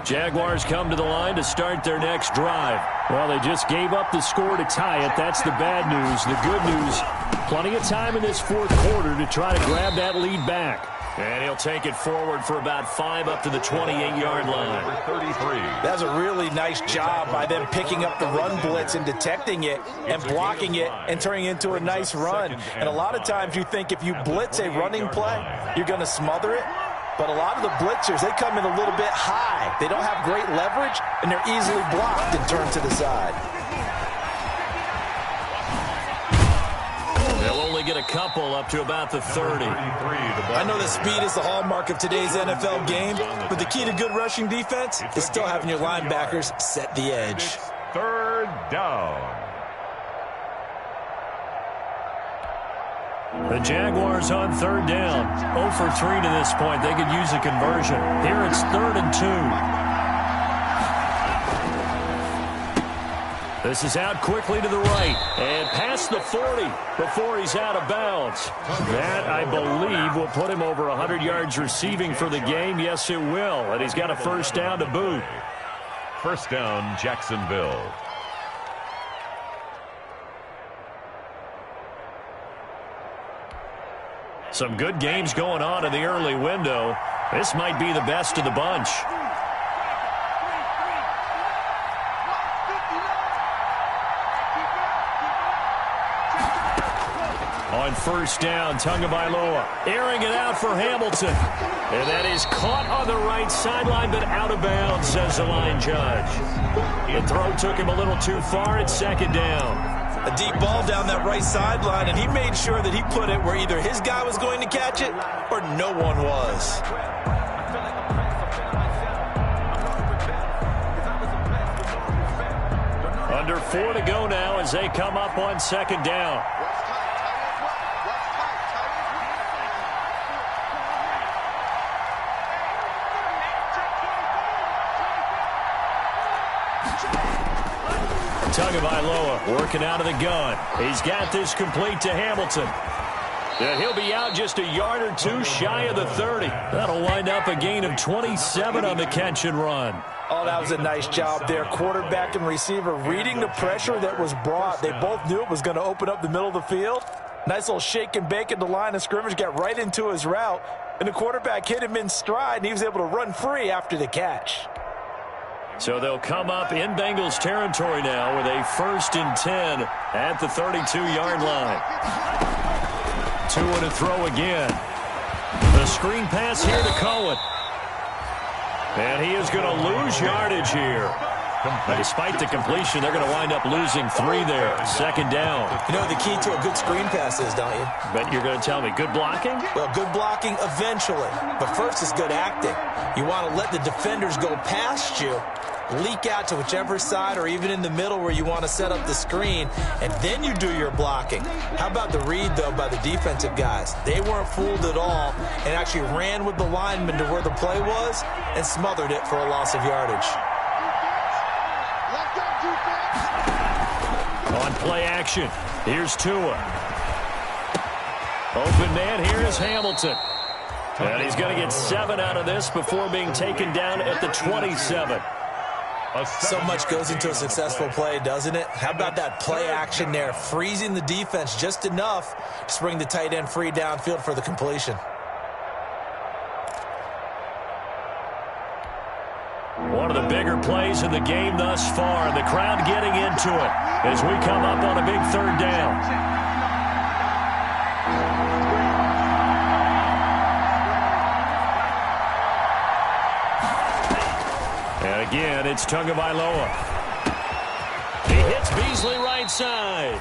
Speaker 2: Jaguars come to the line to start their next drive. Well, they just gave up the score to tie it. That's the bad news. The good news, plenty of time in this 4th quarter to try to grab that lead back. And he'll take it forward for about 5 up to the 28-yard line.
Speaker 3: 33.
Speaker 4: That's a really nice job by them picking up the run blitz and detecting it and blocking it and turning it into a nice run. And a lot of times you think if you blitz a running play, you're going to smother it. But a lot of the blitzers, they come in a little bit high. They don't have great leverage, and they're easily blocked and turned to the side.
Speaker 2: They'll only get a couple up to about the 30.
Speaker 4: I know that speed is the hallmark of today's NFL game, but the key to good rushing defense is still having your linebackers set the edge.
Speaker 3: Third down.
Speaker 2: The Jaguars on third down. 0 for 3 to this point. They could use a conversion. Here it's 3rd and 2. This is out quickly to the right and past the 40 before he's out of bounds. That, I believe, will put him over 100 yards receiving for the game. Yes, it will. And he's got a first down to boot.
Speaker 3: First down, Jacksonville.
Speaker 2: Some good games going on in the early window. This might be the best of the bunch. On first down, Tagovailoa airing it out for Hamilton. And that is caught on the right sideline, but out of bounds, says the line judge. The throw took him a little too far at second down.
Speaker 4: A deep ball down that right sideline, and he made sure that he put it where either his guy was going to catch it or no one was.
Speaker 2: Under 4 to go now as they come up on second down. Tagovailoa working out of the gun. He's got this complete to Hamilton. And he'll be out just a yard or two shy of the 30. That'll wind up a gain of 27 on the catch and run.
Speaker 4: Oh, that was a nice job there. Quarterback and receiver reading the pressure that was brought. They both knew it was going to open up the middle of the field. Nice little shake and bake at the line of scrimmage, got right into his route. And the quarterback hit him in stride, and he was able to run free after the catch.
Speaker 2: So they'll come up in Bengals territory now with a 1st and 10 at the 32-yard line. 2 and a throw again. The screen pass here to Cohen. And he is going to lose yardage here. But despite the completion, they're going to wind up losing 3 there. Second down.
Speaker 4: You know what the key to a good screen pass is, don't you?
Speaker 2: But you're going to tell me, good blocking?
Speaker 4: Well, good blocking eventually. But first is good acting. You want to let the defenders go past you, leak out to whichever side or even in the middle where you want to set up the screen, and then you do your blocking. How about the read, though, by the defensive guys? They weren't fooled at all and actually ran with the lineman to where the play was and smothered it for a loss of yardage.
Speaker 2: On play action, here's Tua. Open man here is Hamilton. And he's going to get 7 out of this before being taken down at the 27.
Speaker 4: So much goes into a successful play, doesn't it? How about that play action there, freezing the defense just enough to bring the tight end free downfield for the completion.
Speaker 2: One of the bigger plays in the game thus far, and the crowd getting into it as we come up on a big 3rd down. And again, it's Tagovailoa. He hits Beasley right side.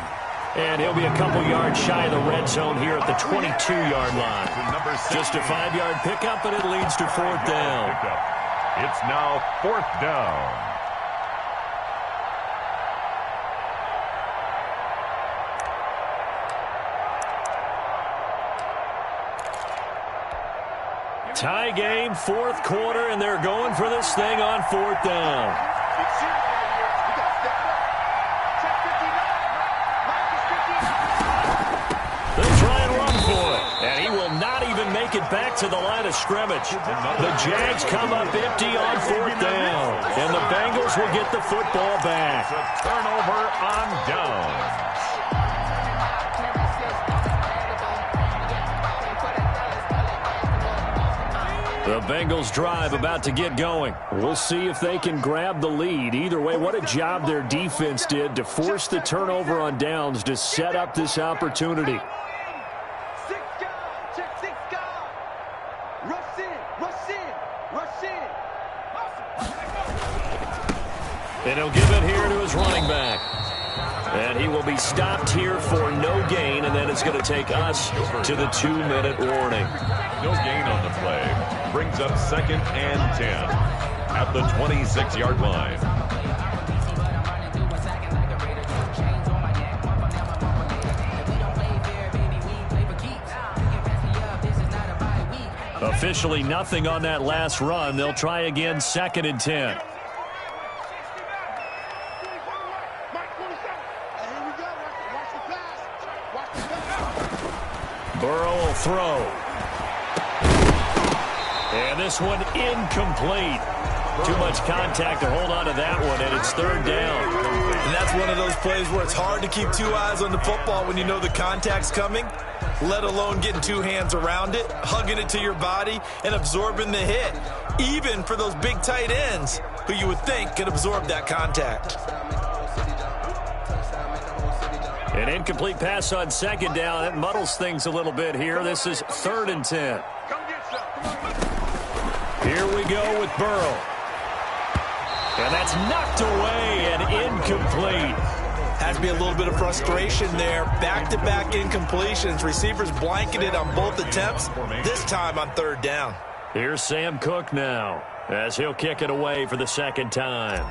Speaker 2: And he'll be a couple yards shy of the red zone here at the 22-yard line. Just a 5-yard pickup, and it leads to 4th down.
Speaker 3: It's now 4th down.
Speaker 2: Tie game, 4th quarter, and they're going for this thing on 4th down. They'll try and run for it, and he will not even make it back to the line of scrimmage. The Jags come up empty on 4th down, and the Bengals will get the football back.
Speaker 3: A turnover on downs.
Speaker 2: The Bengals drive about to get going. We'll see if they can grab the lead. Either way, what a job their defense did to force the turnover on downs to set up this opportunity. And he'll give it here to his running back. And he will be stopped here for no gain, and then it's going to take us to the 2-minute warning.
Speaker 3: No gain on the play. Brings up 2nd and 10 at the 26-yard line.
Speaker 2: Officially nothing on that last run. They'll try again 2nd and 10. Burrow will throw. And this one incomplete. Too much contact to hold on to that one, and it's 3rd down.
Speaker 4: And that's one of those plays where it's hard to keep 2 eyes on the football when you know the contact's coming, let alone getting 2 hands around it, hugging it to your body, and absorbing the hit, even for those big tight ends who you would think could absorb that contact.
Speaker 2: An incomplete pass on 2nd down. That muddles things a little bit here. This is 3rd and 10. Here we go with Burrow. And that's knocked away and incomplete.
Speaker 4: Has to be a little bit of frustration there. Back-to-back incompletions. Receivers blanketed on both attempts, this time on 3rd down.
Speaker 2: Here's Sam Cook now, as he'll kick it away for the 2nd time.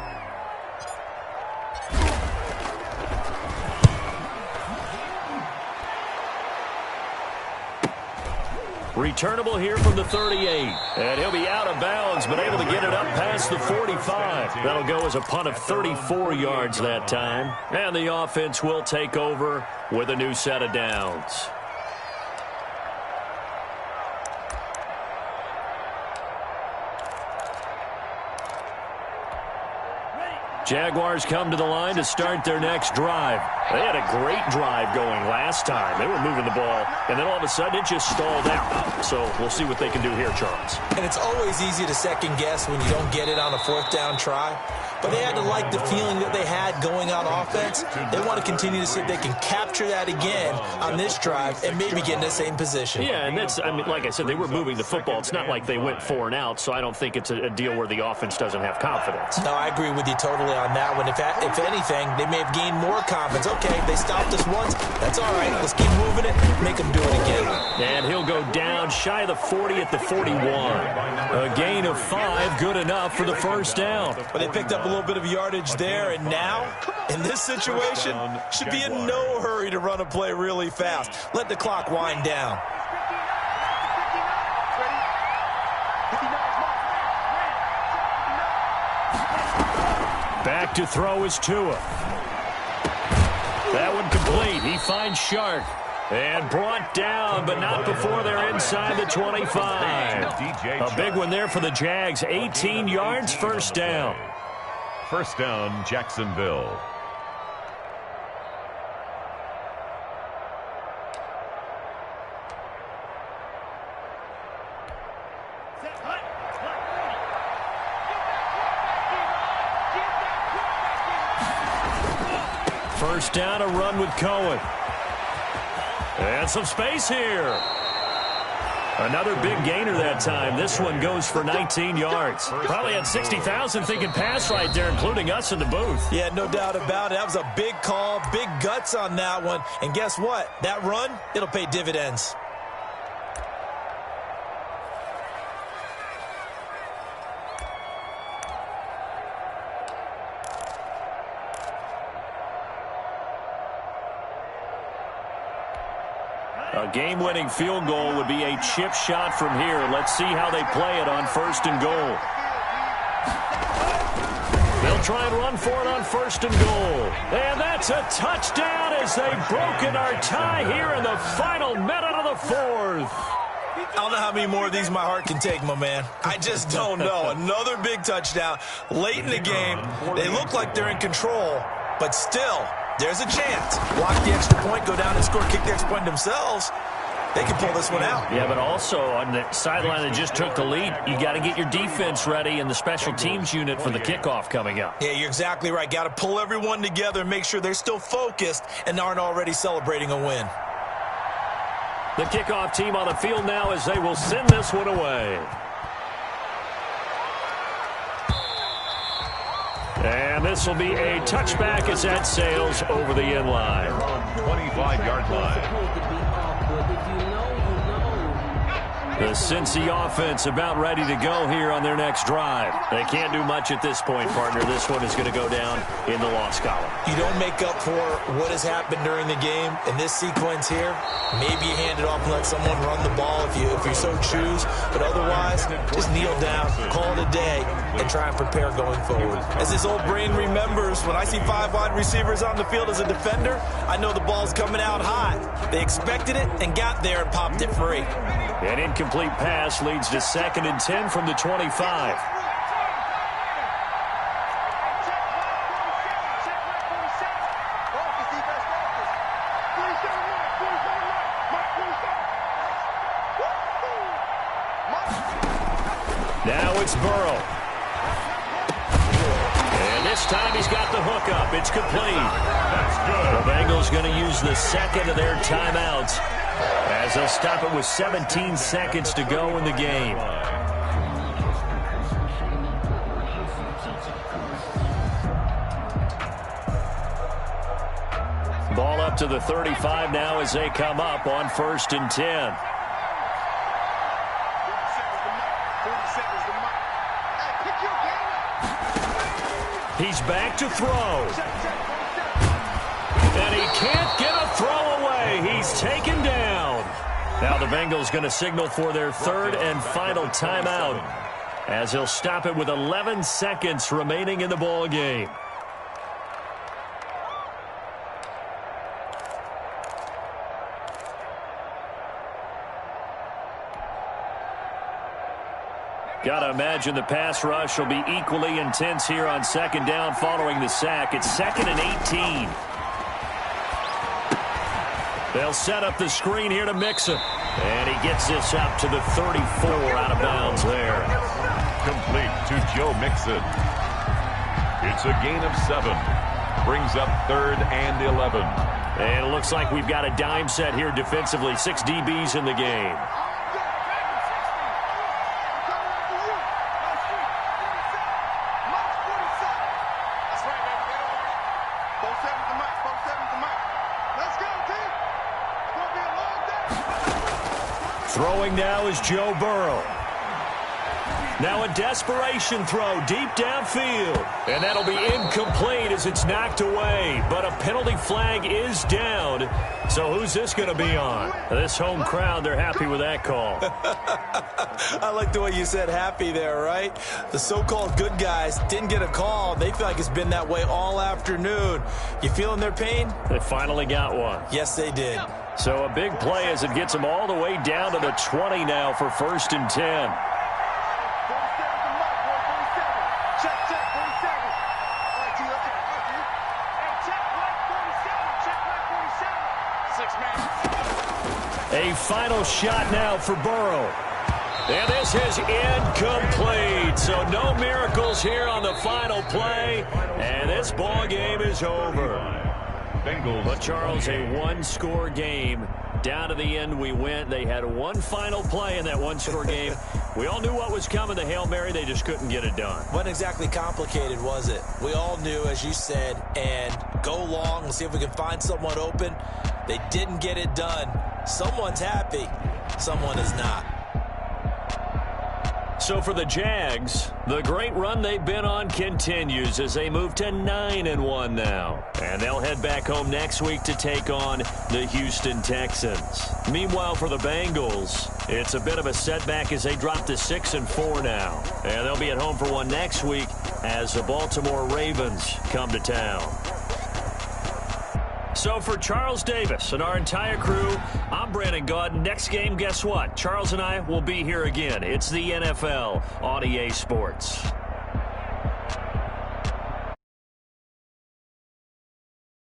Speaker 2: Returnable here from the 38. And he'll be out of bounds, but able to get it up past the 45. That'll go as a punt of 34 yards that time. And the offense will take over with a new set of downs. Jaguars come to the line to start their next drive. They had a great drive going last time. They were moving the ball, and then all of a sudden it just stalled out. So we'll see what they can do here, Charles.
Speaker 4: And it's always easy to second guess when you don't get it on a 4th down try. But they had to like the feeling that they had going on offense. They want to continue to see if they can capture that again on this drive and maybe get in the same position.
Speaker 2: Yeah, and that's, I mean, like I said, they were moving the football. It's not like they went 4 and out, so I don't think it's a deal where the offense doesn't have confidence.
Speaker 4: No, I agree with you totally on that one. If anything, they may have gained more confidence. Okay, they stopped us once. That's all right. Let's keep moving it. Make them do it again.
Speaker 2: And he'll go down shy of the 40 at the 41. A gain of 5, good enough for the 1st down.
Speaker 4: But they picked up a little bit of yardage there, and now, in this situation, should be in no hurry to run a play really fast. Let the clock wind down.
Speaker 2: Back to throw is Tua. That one complete. He finds Shark. And brought down, but not before they're inside the 25. A big one there for the Jags. 18 yards, 1st down.
Speaker 3: 1st down, Jacksonville.
Speaker 2: First down, a run with Cohen. And some space here. Another big gainer that time. This one goes for 19 yards. Probably had 60,000 thinking pass right there, including us in the booth.
Speaker 4: Yeah, no doubt about it. That was a big call, big guts on that one. And guess what? That run, it'll pay dividends.
Speaker 2: A game-winning field goal would be a chip shot from here. Let's see how they play it on 1st and goal. They'll try and run for it on 1st and goal. And that's a touchdown as they've broken our tie here in the final minute of the 4th.
Speaker 4: I don't know how many more of these my heart can take, my man. I just don't know. Another big touchdown late in the game. They look like they're in control, but still, there's a chance. Block the extra point, go down and score, kick the extra point themselves. They can pull this one out.
Speaker 2: Yeah, but also on the sideline that just took the lead, you got to get your defense ready and the special teams unit for the kickoff coming up.
Speaker 4: Yeah, you're exactly right. Got to pull everyone together and make sure they're still focused and aren't already celebrating a win.
Speaker 2: The kickoff team on the field now as they will send this one away. And this will be a touchback as that sails over the end line.
Speaker 3: 25-yard line.
Speaker 2: The Cincy offense about ready to go here on their next drive. They can't do much at this point, partner. This one is going to go down in the loss column.
Speaker 4: You don't make up for what has happened during the game. In this sequence here, maybe you hand it off and let someone run the ball if you so choose. But otherwise, just kneel down, call it a day, and try and prepare going forward. As this old brain remembers, when I see 5 wide receivers on the field as a defender, I know the ball's coming out high. They expected it and got there and popped it free.
Speaker 2: An incomplete pass leads to 2nd and 10 from the 25. Now it's Burrow. And this time he's got the hook up. It's complete.
Speaker 3: That's good.
Speaker 2: The Bengals going to use the second of their timeouts as they'll stop it with 17 seconds to go in the game. Ball up to the 35 now as they come up on 1st and 10. He's back to throw. And he can't get a throw away. He's taken down. Now the Bengals going to signal for their 3rd and final timeout as they'll stop it with 11 seconds remaining in the ball game. Got to imagine the pass rush will be equally intense here on 2nd down following the sack. It's 2nd and 18. They'll set up the screen here to Mixon. And he gets this up to the 34 out of bounds there.
Speaker 3: Complete to Joe Mixon. It's a gain of 7. Brings up 3rd and 11.
Speaker 2: And it looks like we've got a dime set here defensively. 6 DBs in the game. Throwing now is Joe Burrow. Now a desperation throw deep downfield. And that'll be incomplete as it's knocked away. But a penalty flag is down. So who's this going to be on? This home crowd, they're happy with that call.
Speaker 4: I like the way you said happy there, right? The so-called good guys didn't get a call. They feel like it's been that way all afternoon. You feeling their pain?
Speaker 2: They finally got one.
Speaker 4: Yes, they did.
Speaker 2: So a big play as it gets them all the way down to the 20 now for 1st and 10. A final shot now for Burrow. And this is incomplete. So no miracles here on the final play. And this ball game is over. But, Charles, a one-score game. Down to the end we went. They had one final play in that one-score game. We all knew what was coming, the Hail Mary. They just couldn't get it done.
Speaker 4: Wasn't exactly complicated, was it? We all knew, as you said, and go long and see if we can find someone open. They didn't get it done. Someone's happy. Someone is not.
Speaker 2: So for the Jags, the great run they've been on continues as they move to 9-1 now. And they'll head back home next week to take on the Houston Texans. Meanwhile, for the Bengals, it's a bit of a setback as they drop to 6-4 now. And they'll be at home for one next week as the Baltimore Ravens come to town. So for Charles Davis and our entire crew, I'm Brandon Gaud. Next game, guess what? Charles and I will be here again. It's the NFL on EA Sports.